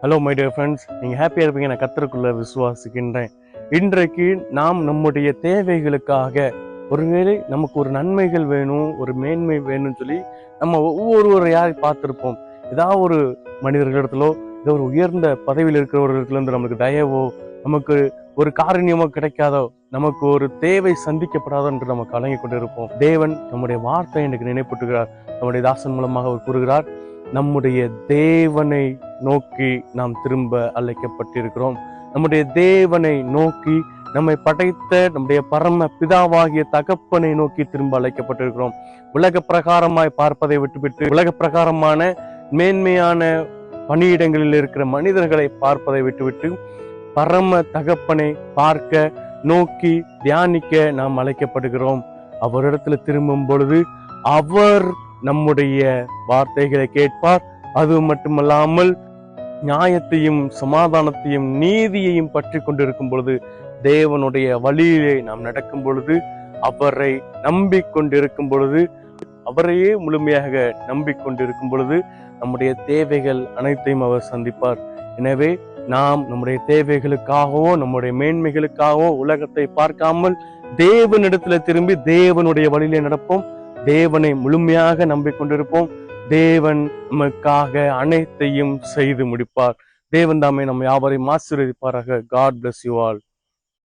Hello my dear friends, நீங்கள் ஹாப்பியாக இருப்பீங்க. நான் கர்த்தருக்குள்ள விசுவாசிக்கின்றேன். இன்றைக்கு நாம் நம்முடைய தேவைகளுக்காக, ஒருவேளை நமக்கு ஒரு நன்மைகள் வேணும், ஒரு மேன்மை வேணும்னு சொல்லி நம்ம ஒவ்வொருவரையாக பார்த்துருப்போம். ஏதாவது ஒரு மனிதர்களிடத்திலோ, ஏதோ ஒரு உயர்ந்த பதவியில் இருக்கிறவர்களிடத்துலேருந்து நம்மளுக்கு தயவோ, நமக்கு ஒரு காரணியமோ கிடைக்காதோ, நமக்கு ஒரு தேவை சந்திக்கப்படாதோ என்று நம்ம கலங்கி கொண்டு இருப்போம். தேவன் நம்முடைய வார்த்தை எனக்கு நினைப்பூட்டுகிறார். நம்முடைய தாசன் மூலமாக அவர் கூறுகிறார், நம்முடைய தேவனை நோக்கி நாம் திரும்ப அழைக்கப்பட்டிருக்கிறோம். நம்முடைய தேவனை நோக்கி, நம்மை படைத்த நம்முடைய பரம பிதாவாகிய தகப்பனை நோக்கி திரும்ப அழைக்கப்பட்டிருக்கிறோம். உலக பிரகாரமாய் பார்ப்பதை விட்டுவிட்டு, உலக பிரகாரமான மேன்மையான பணியிடங்களில் இருக்கிற மனிதர்களை பார்ப்பதை விட்டுவிட்டு, பரம தகப்பனை பார்க்க, நோக்கி, தியானிக்க நாம் அழைக்கப்படுகிறோம். அவரிடத்துல திரும்பும் பொழுது அவர் நம்முடைய வார்த்தைகளை கேட்பார். அது மட்டுமல்லாமல் நியாயத்தையும் சமாதானத்தையும் நீதியையும் பற்றி கொண்டிருக்கும் பொழுது, தேவனுடைய வழியிலே நாம் நடக்கும் பொழுது, அவரை நம்பிக்கொண்டிருக்கும் பொழுது, அவரையே முழுமையாக நம்பிக்கொண்டிருக்கும் பொழுது, நம்முடைய தேவைகள் அனைத்தையும் அவர் சந்திப்பார். எனவே நாம் நம்முடைய தேவைகளுக்காகவோ, நம்முடைய மேன்மைகளுக்காகவோ உலகத்தை பார்க்காமல் தேவனிடத்துல திரும்பி தேவனுடைய வழியிலே நடப்போம். தேவனை முழுமையாக நம்பிக்கொண்டிருப்போம். தேவன் நமக்காக அனைத்தையும் செய்து முடிப்பார். தேவன் தாமே நம்ம யாவரையும் ஆசீர்வதிப்பாராக. God bless you all.